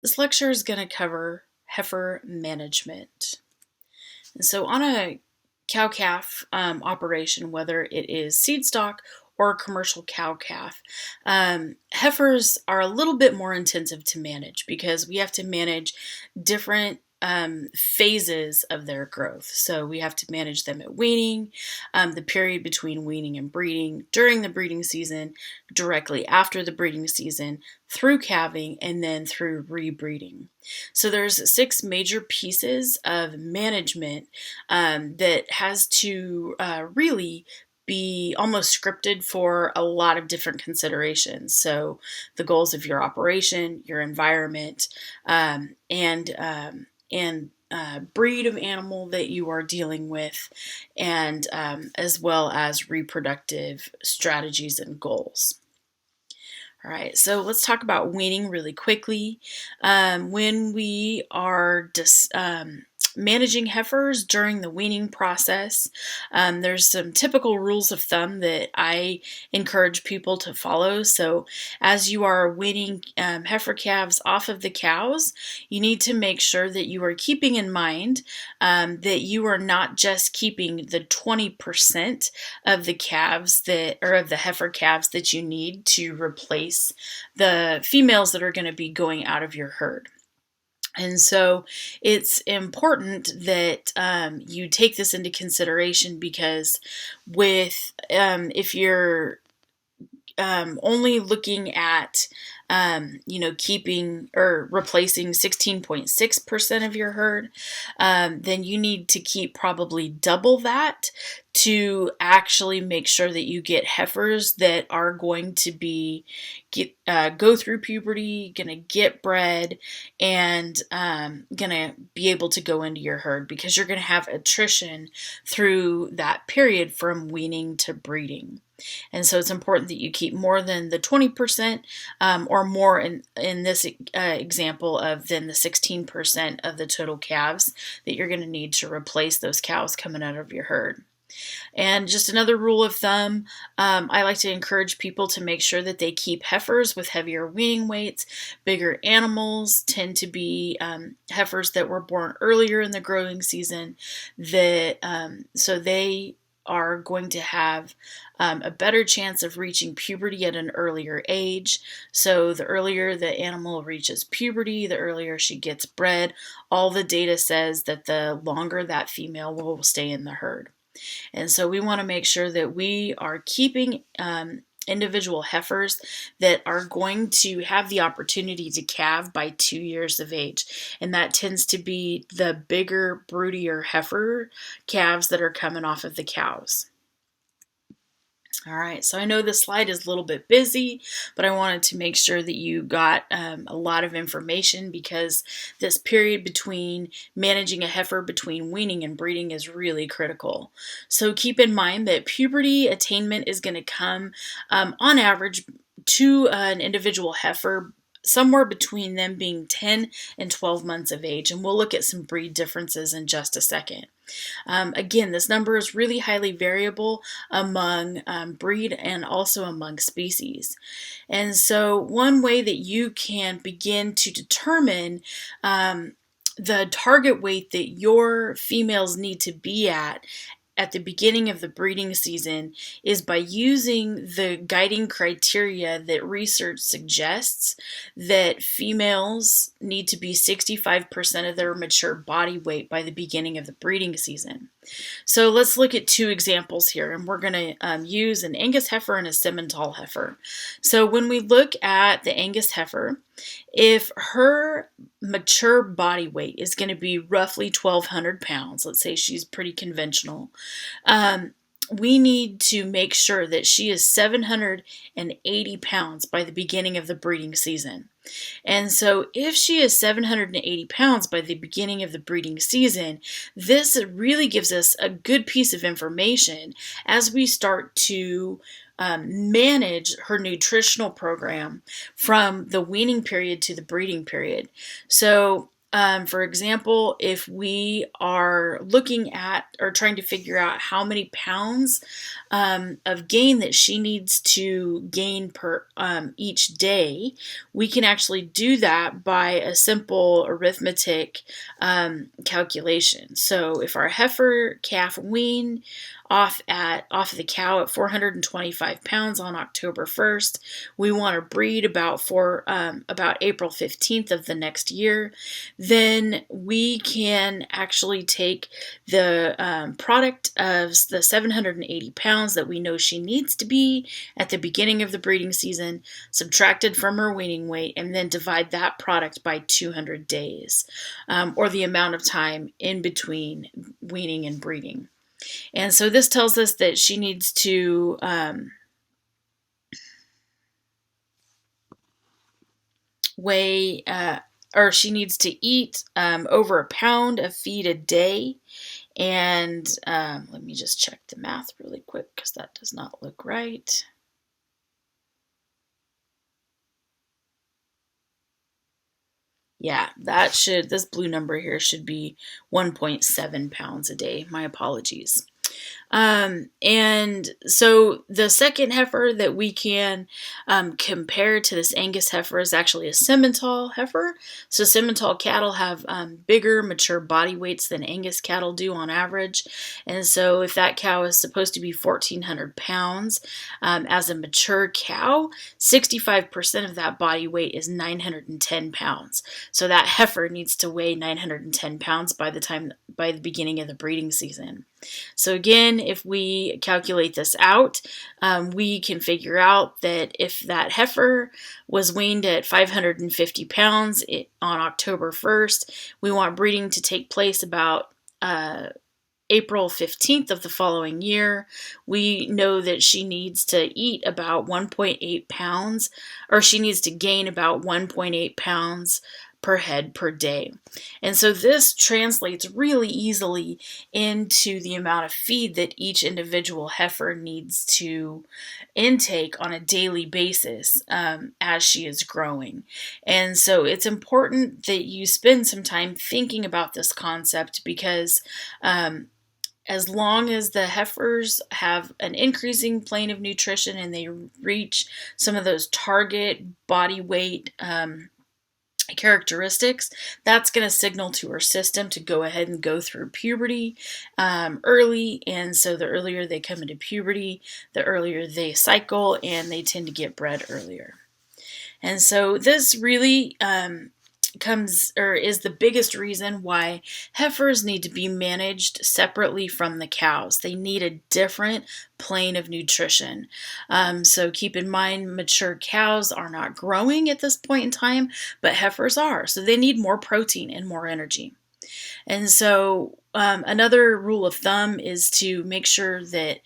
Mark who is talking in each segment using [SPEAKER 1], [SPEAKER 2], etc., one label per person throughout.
[SPEAKER 1] This lecture is going to cover heifer management. And so on a cow-calf operation, whether it is seed stock or a commercial cow-calf, heifers are a little bit more intensive to manage because we have to manage different phases of their growth. So we have to manage them at weaning, the period between weaning and breeding, during the breeding season, directly after the breeding season, through calving, and then through rebreeding. So there's 6 major pieces of management that has to really be almost scripted for a lot of different considerations. So the goals of your operation, your environment, and breed of animal that you are dealing with, and as well as reproductive strategies and goals. All right, so let's talk about weaning really quickly. When we are managing heifers during the weaning process, there's some typical rules of thumb that I encourage people to follow. So as you are weaning heifer calves off of the cows, you need to make sure that you are keeping in mind that you are not just keeping the 20% of the calves of the heifer calves that you need to replace the females that are going to be going out of your herd. And so it's important that you take this into consideration because if you're only looking at keeping or replacing 16.6% of your herd, then you need to keep probably double that to actually make sure that you get heifers that are going to go through puberty, going to get bred, and going to be able to go into your herd, because you're going to have attrition through that period from weaning to breeding. And so it's important that you keep more than the 20% or more in this example of than the 16% of the total calves that you're going to need to replace those cows coming out of your herd. And just another rule of thumb, I like to encourage people to make sure that they keep heifers with heavier weaning weights. Bigger animals tend to be heifers that were born earlier in the growing season, so they are going to have a better chance of reaching puberty at an earlier age. So the earlier the animal reaches puberty, the earlier she gets bred. All the data says that the longer that female will stay in the herd. And so we want to make sure that we are keeping individual heifers that are going to have the opportunity to calve by 2 years of age. And that tends to be the bigger, broodier heifer calves that are coming off of the cows. All right, so I know this slide is a little bit busy, but I wanted to make sure that you got a lot of information, because this period between managing a heifer between weaning and breeding is really critical. So keep in mind that puberty attainment is going to come on average to an individual heifer somewhere between them being 10 and 12 months of age, and we'll look at some breed differences in just a second. Again, this number is really highly variable among breed and also among species. And so one way that you can begin to determine the target weight that your females need to be at the beginning of the breeding season is by using the guiding criteria that research suggests that females need to be 65% of their mature body weight by the beginning of the breeding season. So let's look at 2 examples here, and we're going to use an Angus heifer and a Simmental heifer. So when we look at the Angus heifer, if her mature body weight is going to be roughly 1,200 pounds, let's say she's pretty conventional, we need to make sure that she is 780 pounds by the beginning of the breeding season. And so if she is 780 pounds by the beginning of the breeding season, this really gives us a good piece of information as we start to manage her nutritional program from the weaning period to the breeding period. So For example, if we are looking at or trying to figure out how many pounds of gain that she needs to gain per each day, we can actually do that by a simple arithmetic calculation. So if our heifer calf wean off of the cow at 425 pounds on October 1st, we want to breed about April 15th of the next year, then we can actually take the product of the 780 pounds that we know she needs to be at the beginning of the breeding season, subtracted from her weaning weight, and then divide that product by 200 days, or the amount of time in between weaning and breeding. And so this tells us that she needs to she needs to eat over a pound of feed a day. And let me just check the math really quick because that does not look right. Yeah, this blue number here should be 1.7 pounds a day. My apologies. And so the second heifer that we can compare to this Angus heifer is actually a Simmental heifer. So Simmental cattle have bigger, mature body weights than Angus cattle do on average. And so if that cow is supposed to be 1,400 pounds as a mature cow, 65% of that body weight is 910 pounds. So that heifer needs to weigh 910 pounds by the beginning of the breeding season. So again, if we calculate this out, we can figure out that if that heifer was weaned at 550 pounds on October 1st, we want breeding to take place about April 15th of the following year. We know that she needs to eat about 1.8 pounds, or she needs to gain about 1.8 pounds per head per day. And so this translates really easily into the amount of feed that each individual heifer needs to intake on a daily basis as she is growing. And so it's important that you spend some time thinking about this concept because as long as the heifers have an increasing plane of nutrition and they reach some of those target body weight characteristics, that's going to signal to her system to go ahead and go through puberty early. And so the earlier they come into puberty, the earlier they cycle, and they tend to get bred earlier. And so this really is the biggest reason why heifers need to be managed separately from the cows. They need a different plane of nutrition. So keep in mind, mature cows are not growing at this point in time, but heifers are. So they need more protein and more energy. And so another rule of thumb is to make sure that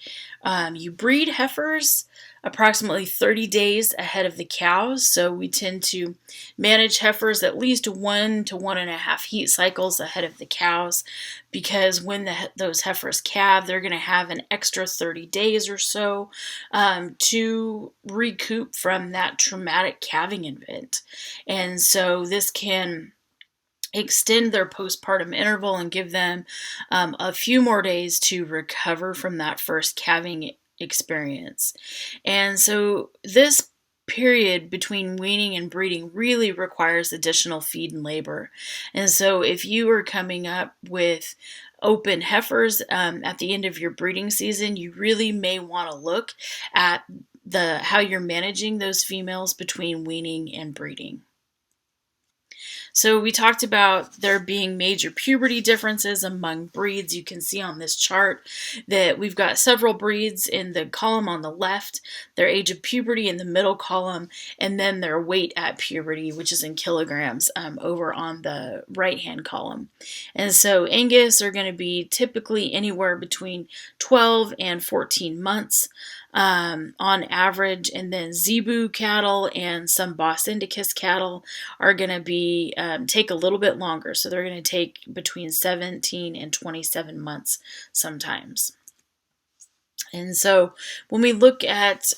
[SPEAKER 1] you breed heifers approximately 30 days ahead of the cows. So we tend to manage heifers at least 1 to 1.5 heat cycles ahead of the cows, because when those heifers calve, they're going to have an extra 30 days or so to recoup from that traumatic calving event. And so this can extend their postpartum interval and give them a few more days to recover from that first calving experience. And so this period between weaning and breeding really requires additional feed and labor. And so if you are coming up with open heifers at the end of your breeding season, you really may want to look at how you're managing those females between weaning and breeding. So we talked about there being major puberty differences among breeds. You can see on this chart that we've got several breeds in the column on the left, their age of puberty in the middle column, and then their weight at puberty, which is in kilograms, over on the right-hand column. And so Angus are going to be typically anywhere between 12 and 14 months. On average, and then Zebu cattle and some Bos Indicus cattle are going to be take a little bit longer, so they're going to take between 17 and 27 months sometimes. And so when we look at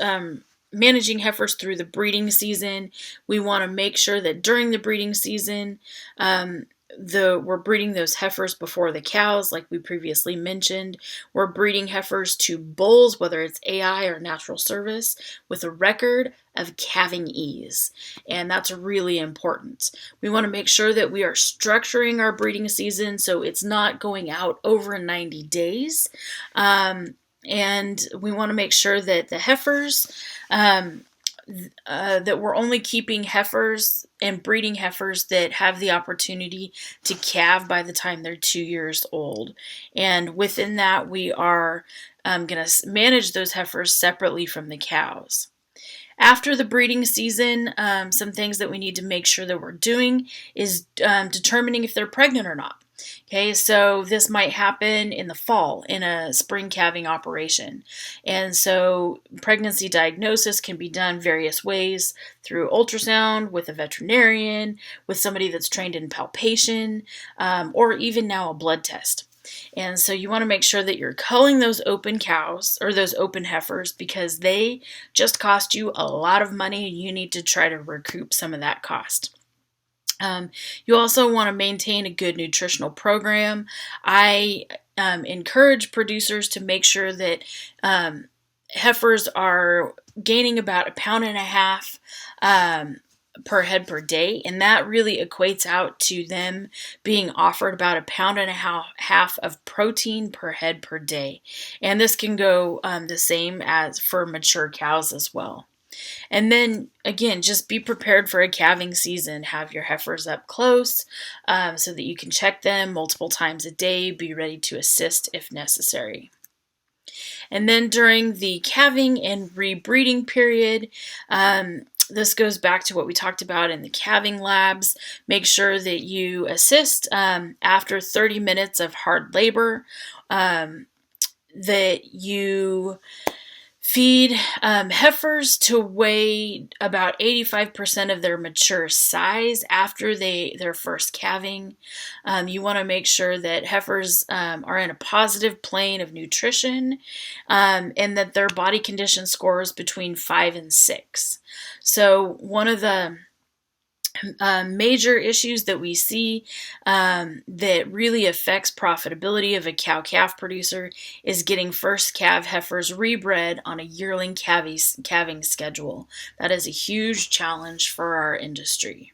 [SPEAKER 1] managing heifers through the breeding season, we want to make sure that during the breeding season we're breeding those heifers before the cows, like we previously mentioned. We're breeding heifers to bulls, whether it's AI or natural service, with a record of calving ease. And that's really important. We want to make sure that we are structuring our breeding season so it's not going out over 90 days. And we want to make sure that the heifers, that we're only keeping heifers and breeding heifers that have the opportunity to calve by the time they're 2 years old. And within that, we are going to manage those heifers separately from the cows. After the breeding season, some things that we need to make sure that we're doing is determining if they're pregnant or not. Okay, so this might happen in the fall in a spring calving operation. And so pregnancy diagnosis can be done various ways: through ultrasound, with a veterinarian, with somebody that's trained in palpation, or even now a blood test. And so you want to make sure that you're culling those open cows or those open heifers, because they just cost you a lot of money and you need to try to recoup some of that cost. You also want to maintain a good nutritional program. I encourage producers to make sure that heifers are gaining about 1.5 pounds per head per day, and that really equates out to them being offered about 1.5 pounds of protein per head per day. And this can go the same as for mature cows as well. And then again, just be prepared for a calving season. Have your heifers up close so that you can check them multiple times a day. Be ready to assist if necessary. And then during the calving and rebreeding period, this goes back to what we talked about in the calving labs. Make sure that you assist after 30 minutes of hard labor, that you feed heifers to weigh about 85% of their mature size after their first calving. You want to make sure that heifers are in a positive plane of nutrition, and that their body condition scores between 5 and 6. So one of the major issues that we see that really affects profitability of a cow-calf producer is getting first calf heifers rebred on a yearling calving schedule. That is a huge challenge for our industry.